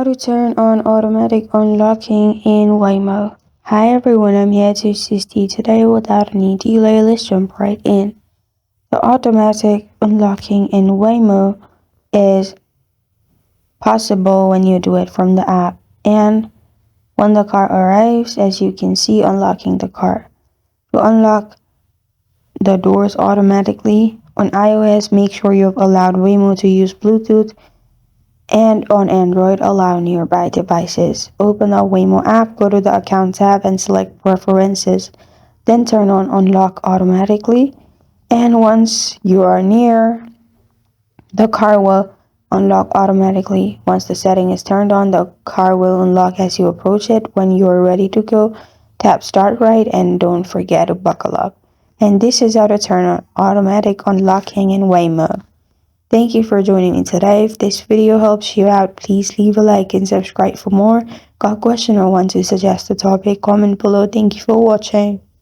How to turn on automatic unlocking in Waymo. Hi everyone, I'm here to assist you today without any delay. Let's jump right in. The automatic unlocking in Waymo is possible when you do it from the app and when the car arrives, as you can see, unlocking the car. To unlock the doors automatically on iOS, make sure you've allowed Waymo to use Bluetooth, and on Android, allow nearby devices. Open the Waymo app, go to the Account tab and select Preferences. Then turn on Unlock Automatically. And once you are near, the car will unlock automatically. Once the setting is turned on, the car will unlock as you approach it. When you are ready to go, tap Start Ride and don't forget to buckle up. And this is how to turn on automatic unlocking in Waymo. Thank you for joining me today. If this video helps you out, please leave a like and subscribe for more. Got a question or want to suggest a topic? Comment below. Thank you for watching.